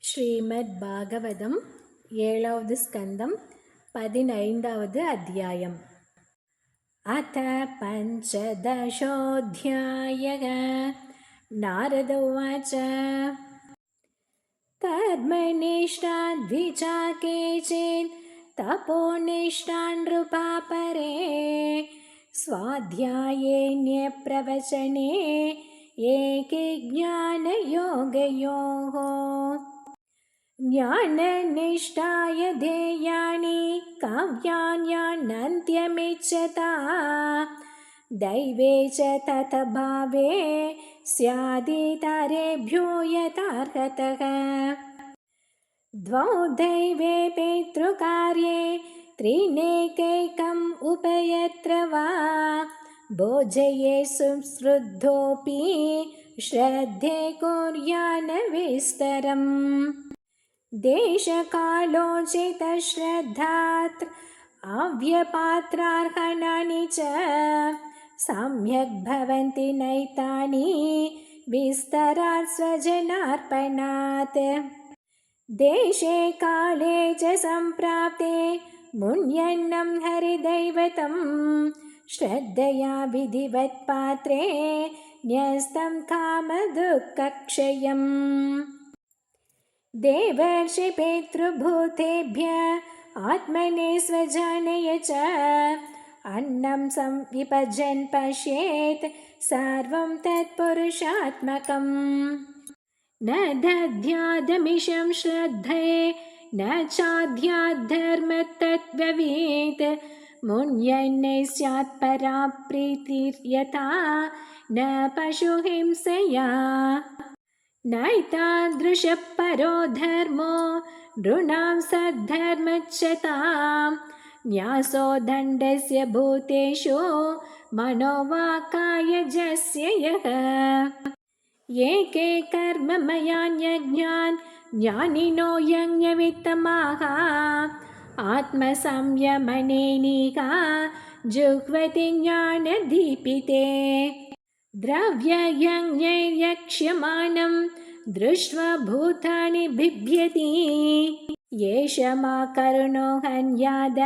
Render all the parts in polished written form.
श्रीमद्भागवतं 7வது स्कन्दं 15வது अध्यायम्। अथ पञ्चदशोऽध्यायः। नारद उवाच। कर्मनिष्ठान् द्विजा केचित् तपोनिष्ठान् नृपा परे, स्वाध्यायेऽन्यप्रवचने एके ज्ञानयोगयोः। ज्ञाननिष्ठाय ध्येयानि काव्यान्यनन्त्यमिच्छता, दैवे च तथभावे स्यादितरेभ्यो यथार्हतः। द्वौ दैवे पितृकार्ये त्रीनेकैकम् उपयत्र वा, भोजये सुश्रुद्धोऽपि श्रद्धे कुर्यान्न विस्तरम्। देशकालोचितश्रद्धात् अव्यपात्रार्हणानि च, सम्यक् भवन्ति नैतानि विस्तरात् स्वजनार्पणात्। देशे काले च सम्प्राप्ते मुन्यन्नं हरिदैवतं, श्रद्धया विधिवत्पात्रे न्यस्तं कामदुःखक्षयम्। देवर्षि पितृभूतेभ्य आत्मने स्वजानय च, अन्नं संविभजन् पश्येत् सर्वं तत्पुरुषात्मकम्। न दद्यादमिषं श्रद्धे न चाद्याद्धर्मतत्त्ववित्, मुन्यन्ने स्यात् परा प्रीतिर्यथा न पशुहिंसया। नैतादृशः परो धर्मो नृणां सद्धर्मच्युतां, न्यासो दण्डस्य भूतेषु मनोवाक्कायजस्य यः। एके कर्ममयान्यज्ञान् ज्ञानिनो यज्ञवित्तमाः, आत्मसंयमनेनिका जुह्वति ज्ञानदीपिते। द्रव्ययज्ञैर्यक्ष्यमाणं दृष्ट्वा भूतानि बिभ्यति, एष मा करुणो हन्याद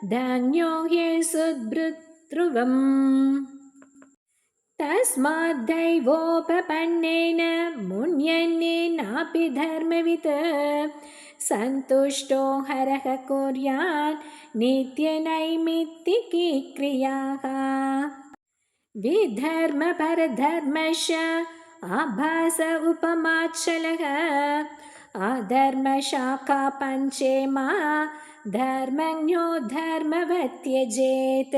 धन्यो ह्यसुद्भृत्रुवम्। तस्माद्दैवोपपन्नेन मुन्यन्नेनापि धर्मवित्, सन्तुष्टो हरः कुर्यात् नित्यनैमित्तिकी क्रियाः। विधर्मपरधर्मश्च आभास उपमाचलः, अधर्मशाखा पञ्चेमा धर्मज्ञो धर्मवत् त्यजेत्।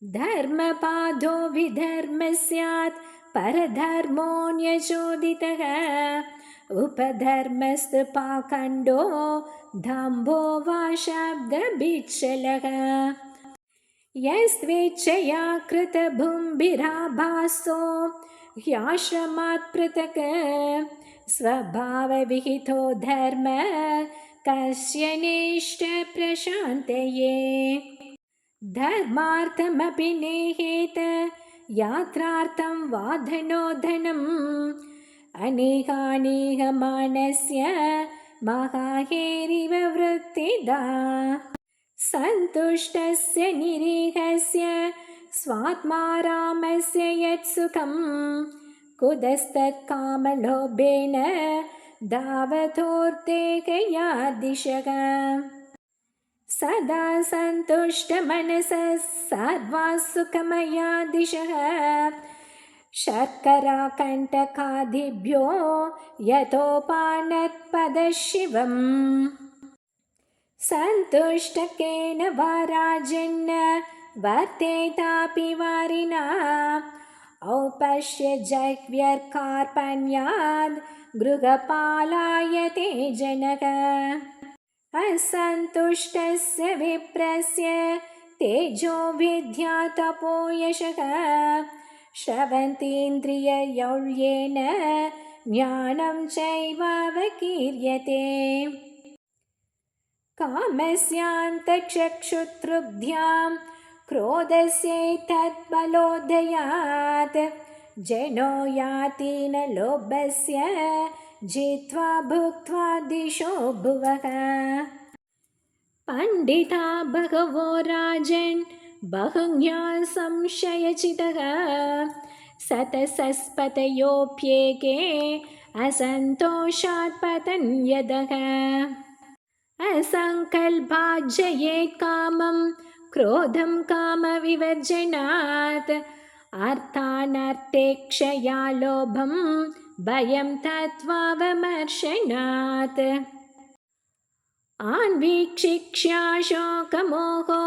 धर्मपादो विधर्मः स्यात् परधर्मोऽन्यचोदितः, उपधर्मस्तु पाखण्डो दम्भो वा शब्दभिच्छलः। यस्त्वेच्छया कृतभुम्भिराभासो ह्याश्रमात् पृथक्, स्वभावविहितो धर्म कस्य नेष्टप्रशान्तये। धर्मार्थमपि नेहेत यात्रार्थं वा धनो धनम्, अनेकानेकमानस्य महाहेरिव वृत्तिदा। सन्तुष्टस्य निरीहस्य स्वात्मारामस्य यत्सुखं, कुतस्तत्कामलोभेन धावतोर्तेकया दिशः। सदा सन्तुष्टमनसः सर्वाः सुखमया दिशः, शर्कराकण्टकादिभ्यो यतोपानत्पदशिवम्। सन्तुष्टकेन वा राजन् वर्तेतापि वारिणा, औपश्य जह्व्यर्कार्पण्याद् गृहपालायते जनः। असन्तुष्टस्य विप्रस्य तेजो विद्या तपो यशः, श्रवन्तीन्द्रिययौल्येन ज्ञानं चैवावकीर्यते। कामस्यान्तचक्षुतृग्ध्यां क्रोधस्यैतद्बलोदयात्, जनो याति न लोभस्य जित्वा भुक्त्वा दिशो भुवः। पण्डिता बहवो राजन् बहुज्ञाः संशयचितः सतसस्पतयोऽप्येके असन्तोषात् पतन्यदः। असङ्कल्पाज्जयेत् कामं क्रोधं कामविवर्जनात् अर्थानर्थेक्षया लोभं भयं तत्त्वावमर्शनात्। आन्वीक्षिक्ष्या शोकमोहो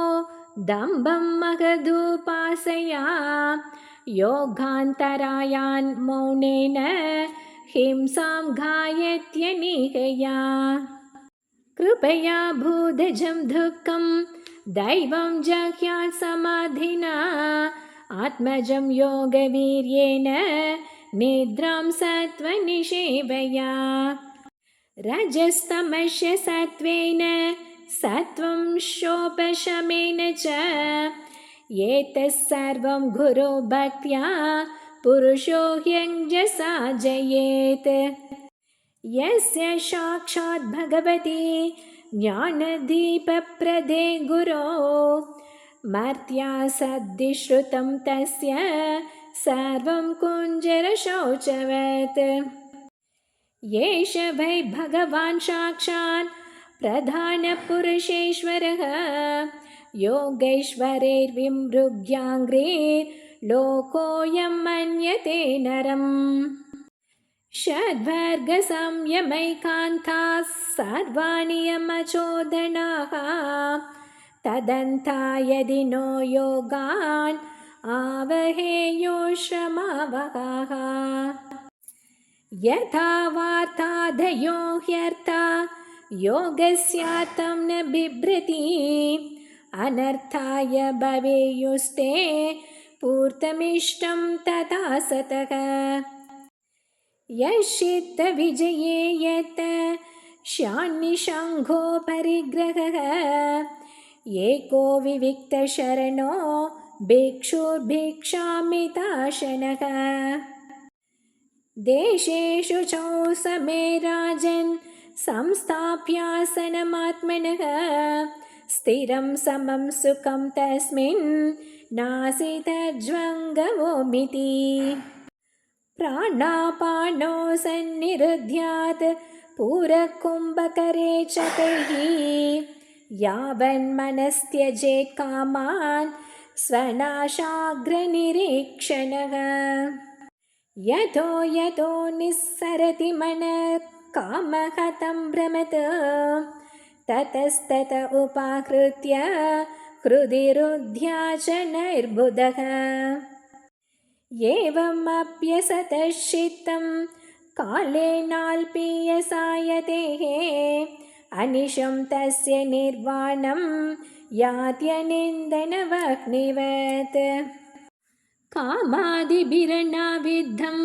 दम्भं महदुपासया योगान्तरायान् मौनेन हिंसां घायत्यनीहया। कृपया भूदजं दुःखं दैवं जह्यात् समाधिना आत्मजं योगवीर्येण निद्रां सत्त्वनिषेवया। रजस्तमस्य सत्त्वेन सत्त्वं शोपशमेन च एतत्सर्वं गुरुभक्त्या पुरुषो ह्यञ्जसा जयेत्। यस्य साक्षात् भगवती ज्ञानदीपप्रदे गुरो मर्त्या सद्दिश्रुतं तस्य सर्वं कुञ्जरशौचवत्। एष वै भगवान् साक्षात् प्रधानपुरुषेश्वरः योगैश्वरैर्विमृग्याङ्घ्रिर्लोकोऽयं मन्यते नरम्। षड्वर्गसंयमैकान्ताः सर्वानियमचोदनाः तदन्ता यदि नो योगान् आवहेयोश्रमावहाः। यथा वार्तादयो ह्यर्था योगस्यार्थं न बिभ्रति अनर्थाय भवेयुस्ते पूर्तमिष्टं तथा सतः। यश्चित्तविजये यत् शान्निषङ्घो परिग्रहः एको विविक्तशरणो भिक्षुर्भिक्षामिताशनः। देशेषु चौ समे राजन् संस्थाप्यासनमात्मनः स्थिरं समं सुखं तस्मिन् नासीतज्वङ्गवोमिति। प्राणापानो सन्निरुध्यात् पूरकुम्भकरे च तैः यावन्मनस्त्यजेत् कामान् स्वनाशाग्रनिरीक्षणः। यतो यतो निस्सरति मनः कामहतं भ्रमत् ततस्तत उपाकृत्य हृदि रुद्ध्या च नैर्बुधः। एवमप्यसतश्चित्तं कालेनाल्पीयसायतेः अनिशं तस्य निर्वाणं यात्यनिन्दनवह्निवत्। कामादिभिरनाविद्धं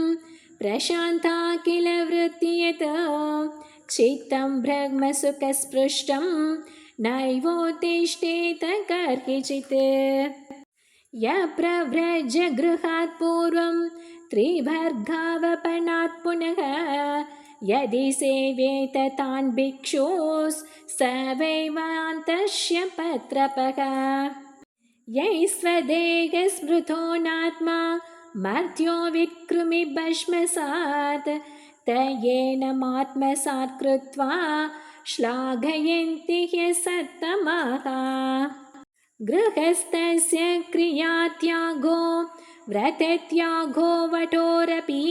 प्रशान्ता किल वृत्तियत् क्षितं ब्रह्मसुखस्पृष्टं नैवोत्तिष्ठेत कर्हिचित्। यप्रव्रज गृहात् पूर्वं त्रिभर्गावपनात् पुनः यदि सेवेत तान् भिक्षूस् स वैवान्तस्य पत्रपः। यैस्वदेहस्मृतो नात्मा मर्त्यो विकृमि भस्मसात् तयेनमात्मसात् कृत्वा श्लाघयन्ति ह्यसत्तमाः। गृहस्थस्य क्रियात्यागो व्रतत्यागो वटोरपि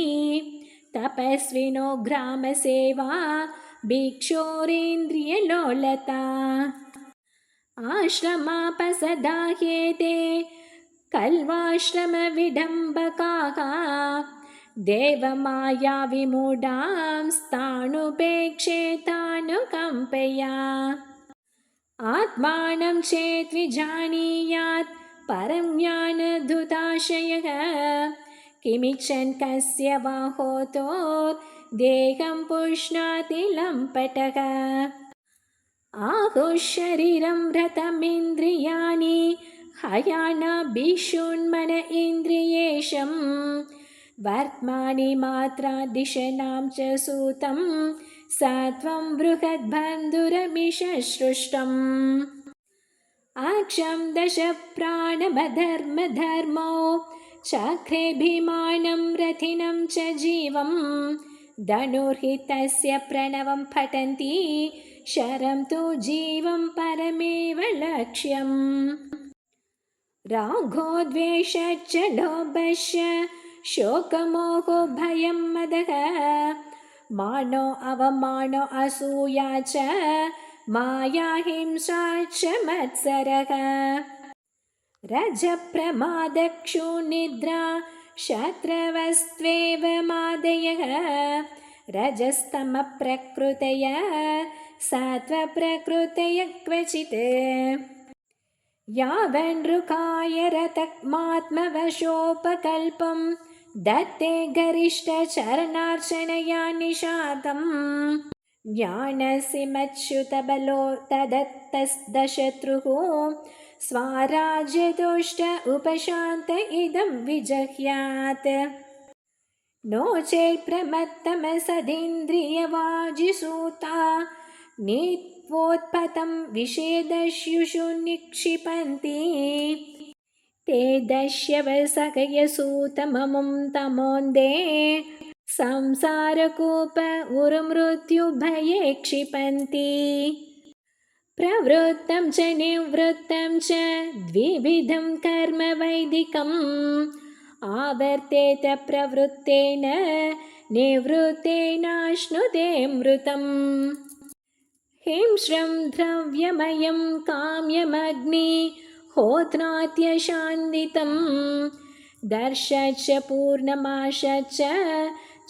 तपस्विनो ग्रामसेवा भिक्षोरेन्द्रियलोलता। आश्रमापसदाह्येते कल्वाश्रमविडम्बकाः देवमायाविमूढां स्थाणुपेक्षेतानुकम्पया। आत्मानं चेत् विजानीयात् परं ज्ञानधुताशयः किमिच्छन् कस्य वा होतोर्देहं पुष्णाति लम्पटः। आहुः शरीरं रथमिन्द्रियाणि हयानाभिषून्मन इन्द्रियेशं वर्त्मानि मात्रादिशनां च सूतं सत्वं बृहद्बन्धुरमिषसृष्टम् अक्षं दश प्राणमधर्मधर्मो चक्रे भीमानं रथिनं च जीवं धनुर्हितस्य प्रणवं पठन्ति शरं तु जीवं परमेव लक्ष्यम् रागो द्वेषश्च लोभश्च शोकमोहो भयं मदः मानो अवमानो असूया च माया हिंसा च मत्सरः रजप्रमादक्षुनिद्रा शत्रवस्त्वेव मादयः रजस्तमप्रकृतयः सत्त्वप्रकृतयः क्वचित् यावन्नृकाय रतमात्मवशोपकल्पं दत्ते गरिष्ठचरणार्चनया निशातम् ज्ञानसिमच्युतबलो तदत्तस्दशत्रुः स्वाराज्यदुष्ट उपशान्त इदं विजह्यात् नो चेत् प्रमत्तमसदिन्द्रियवाजिसूता नीत्वोत्पतं विषेदस्युषु निक्षिपन्ति ते दस्यवसकयसूतममुं तमोन्दे संसारकूप उर्मृत्युभये क्षिपन्ति प्रवृत्तं च निवृत्तं च द्विविधं कर्म वैदिकम् आवर्तेत प्रवृत्तेन निवृत्तेनाश्नुते मृतम् हिंस्रं द्रव्यमयं काम्यमग्नि होत्रात्यशान्दितं दर्शच पूर्णमाशच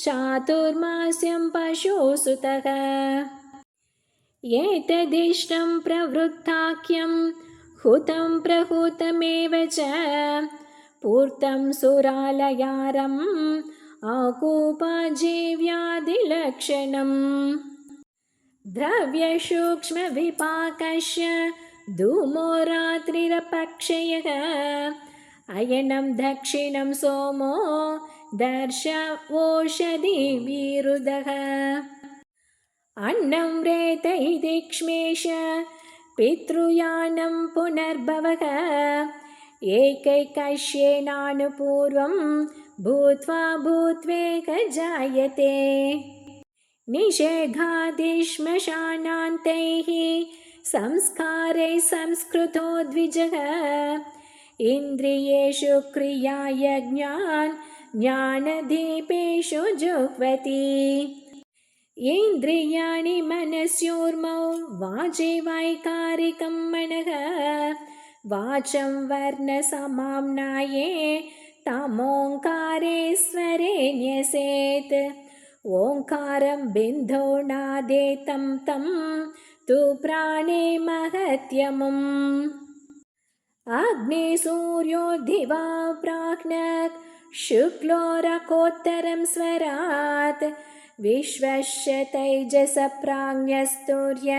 चातुर्मास्यं पशुसुतः एतदिष्टं प्रवृत्ताख्यं हुतं प्रहुतमेव च पूर्तं सुरालयारम् आकूपाजीव्यादिलक्षणम् द्रव्यसूक्ष्मविपाकस्य धूमो रात्रिरपक्षयः अयनं दक्षिणं सोमो दर्शवोषधिविरुदः अन्नं रेत इति क्ष्मेश पितृयानं पुनर्भवः एकैकस्येनानुपूर्वं भूत्वा भूत्वेक जायते निषेधादिश्मशानान्तैः संस्कारैः संस्कृतो द्विजः इन्द्रियेषु क्रियायज्ञान् ज्ञानदीपेषु जुह्वति इन्द्रियाणि मनस्योर्मौ वाचे वैकारिकं मनः वाचं वर्णसमाम्नाये तमोङ्कारे स्वरे न्यसेत् ओङ्कारं बिन्दो नादेतं तं तु प्राणे महत्यमुम् अग्निसूर्यो दिवा प्राक्नक् शुक्लोरकोत्तरं स्वरात् विश्वस्य तैजसप्राज्ञस्तुर्य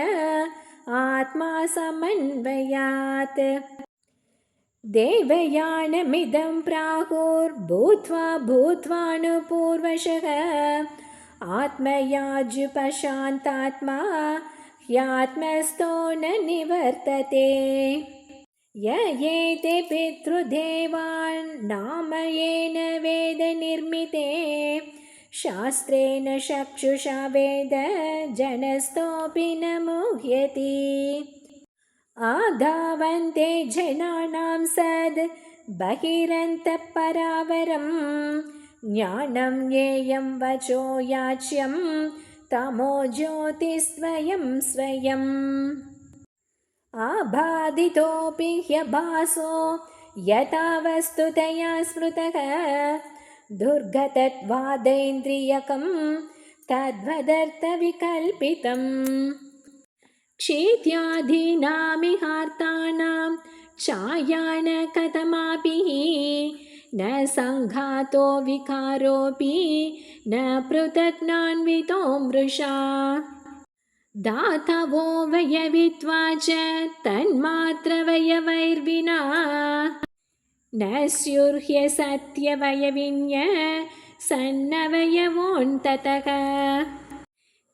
आत्मा समन्वयात् देवयानमिदं प्राहुर्भूत्वा भूत्वानुपूर्वशः आत्मयाजुपशान्तात्मा ह्यात्मस्थो न निवर्तते य एते पितृदेवान् नामयेन वेदनिर्मिते शास्त्रेण चक्षुषा वेद जनस्तोऽपि न मुह्यति आधावन्ते जनानां सद् बहिरन्तःपरावरं ज्ञानं ज्ञेयं वचो याच्यं तमो ज्योतिस्वयं स्वयम् आबाधितोऽपि ह्यभासो यथा वस्तुतया स्मृतः दुर्गतत्वादेन्द्रियकं तद्वदर्थविकल्पितम् क्षित्यादीनामिहार्तानां छायानकथमापि न सङ्घातो विकारोऽपि न पृथक्नान्वितो मृषा दातवो वयवित्वा च तन्मात्रवयवैर्विना न स्युर्ह्यसत्यवयविन्य सन्नवयवोऽन्ततः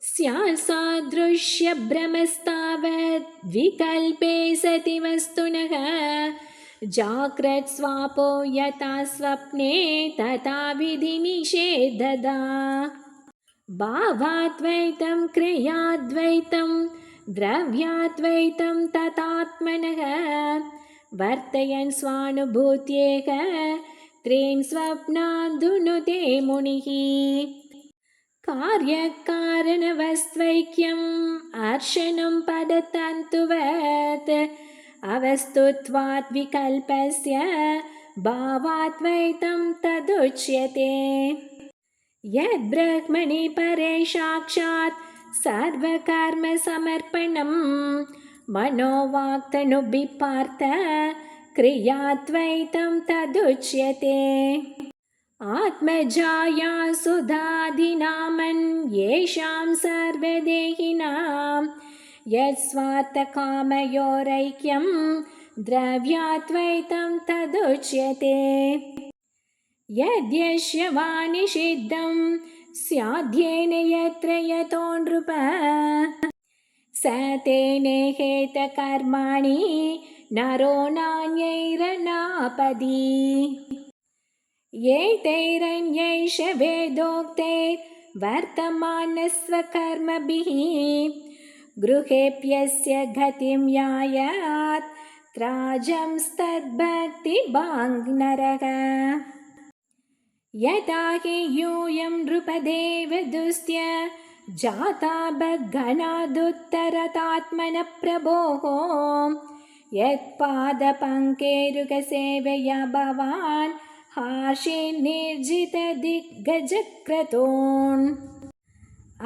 स्यात्सादृश्यभ्रमस्तावद् विकल्पे सति वस्तुनः जाग्रत् स्वापो यथा स्वप्ने तथा विधिनिषेधदा भावाद्वैतं क्रियाद्वैतं द्रव्याद्वैतं तथात्मनः वर्तयन् स्वानुभूत्येक त्रीन् स्वप्नान् दुनुते मुनिः कार्यकारणवस्त्वैक्यम् अर्शनं पदतन्तुवत् अवस्तुत्वात् विकल्पस्य भावाद्वैतं तदुच्यते यद्ब्रह्मणि परे साक्षात् सर्वकर्मसमर्पणं मनोवाक्तनुभिः पार्थ क्रियाद्वैतं तदुच्यते आत्मजाया सुधादिनामन् येषां सर्वदेहिनां यत्स्वार्थकामयोरैक्यं द्रव्याद्वैतं तदुच्यते यद्यस्य वा निषिद्धं स्याद्येन यत्र यतो नृप स तेनेहेत कर्माणि नरो नान्यैरनापदी एतैरन्यैष वेदोक्तैर्वर्तमानस्वकर्मभिः गृहेऽप्यस्य गतिं यायात् त्राजंस्तद्भक्तिभाङ् नरः यदा हि यूयं नृपदेवदुस्त्य जाता बद्धनादुत्तरतात्मनः प्रभोः यत्पादपङ्केरुकसेवया भवान् हाशे निर्जितदिग्गजक्रतोन्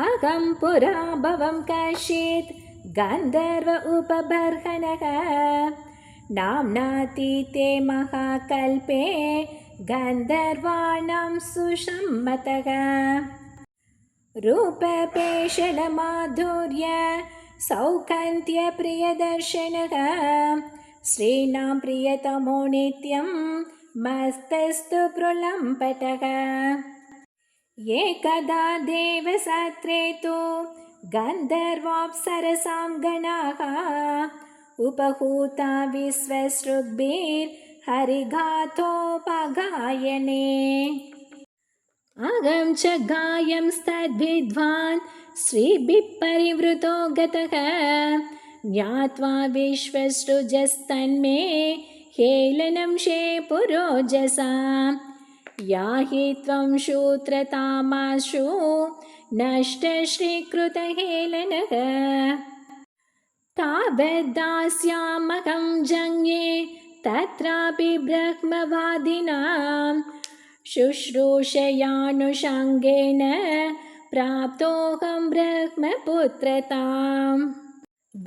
अहं पुरा भवं कश्चित् गन्धर्व उपबर्हणः नाम्नातीते महाकल्पे गन्धर्वाणां सुसम्मतः रूपपेशलमाधुर्य सौकन्त्यप्रियदर्शनः श्रीणां प्रियतमो नित्यं मस्तस्तु प्रलम्पटः एकदा देवसत्रे तु गन्धर्वाप्सरसां गणाः उपहूता विश्वसृग्भिर्हरिगाथोपगायने अहं च गायंस्तद्विद्वान् श्रीभिः परिवृतो गतः ज्ञात्वा विश्वसृजस्तन्मे हेलनं शे पुरोजसा याहि त्वं शूत्रतामाशु नष्टश्रीकृतहेलनः तावद्दास्यामहं जङ्गे तत्रापि ब्रह्मवादिनां शुश्रूषयानुषङ्गेन प्राप्तोऽहं ब्रह्मपुत्रताम्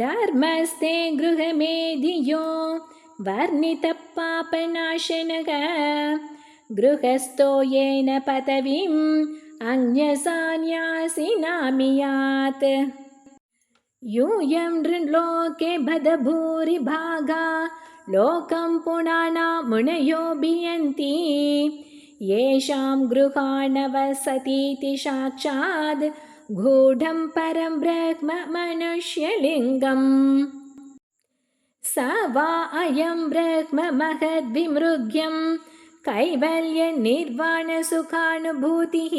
धर्मस्ते गृहमेधियो वर्णितः पापनाशनः गृहस्थो येन पदवीम् अन्यसान्यासिनामियात् यूयं नृलोके बद्धभूरिभागा लोकं पुनाना मुनयो भियन्ति येषां गृहाणवसतीति साक्षात् गूढं परं ब्रह्म मनुष्यलिङ्गम् स वा अयं ब्रह्म महद्विमृग्यं कैवल्यनिर्वाणसुखानुभूतिः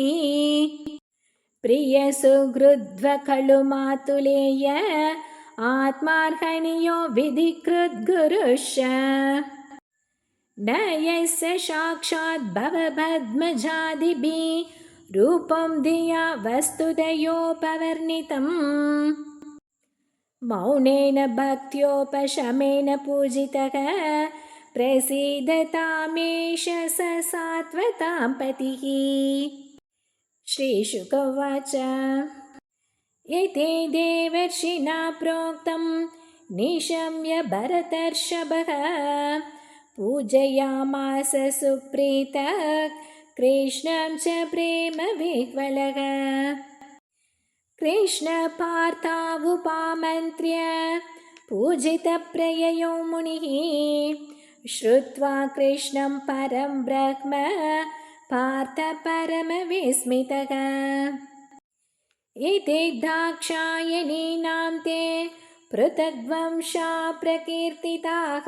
प्रियसुहृद्व खलु मातुलेय आत्मार्हणीयो विधिकृद्गुरुश्च न यस्य साक्षात् भवपद्मजादिभिः रूपं धिया वस्तुतयोपवर्णितम् मौनेन भक्त्योपशमेन पूजितः प्रसीदतामेष स सात्वतां पतिः श्रीशुक उवाच एते देवर्षिणा प्रोक्तं निशम्य भरतर्षभः पूजयामास सुप्रीतः कृष्णं च प्रेमविह्वलः कृष्णपार्थावुपामन्त्र्य पूजितप्रययो मुनिः श्रुत्वा कृष्णं परं ब्रह्म पार्थ परमविस्मितः। इति दाक्षायणीनां ते पृथग्वंशा प्रकीर्तिताः।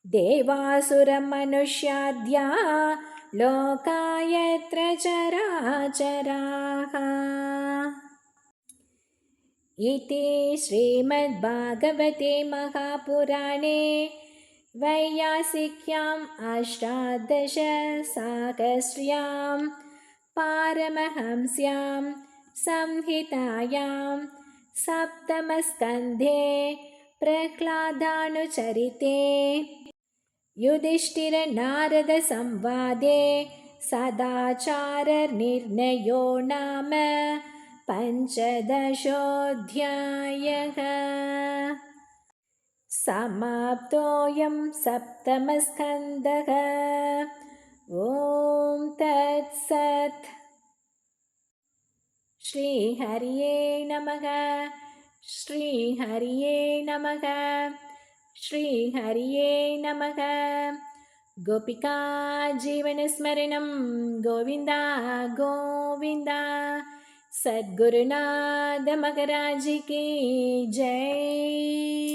देवासुरमनुष्याद्या लोका यत्र चराचराः। इति श्रीमद्भागवते महापुराणे वैयासिक्याम् अष्टादशसाहस्र्यां पारमहंस्यां संहितायां सप्तमस्कन्धे प्रह्लादानुचरिते युधिष्ठिरनारदसंवादे सदाचारनिर्णयो नाम पञ्चदशोऽध्यायः। समाप्तोऽयं सप्तमस्कन्धः। ॐ तत्सत्। श्रीहरये नमः। श्रीहरये नमः। श्रीहरये नमः। गोपिका जीवनस्मरणं गोविन्द गोविन्द। सद्गुरुनाथ महाराज की जय।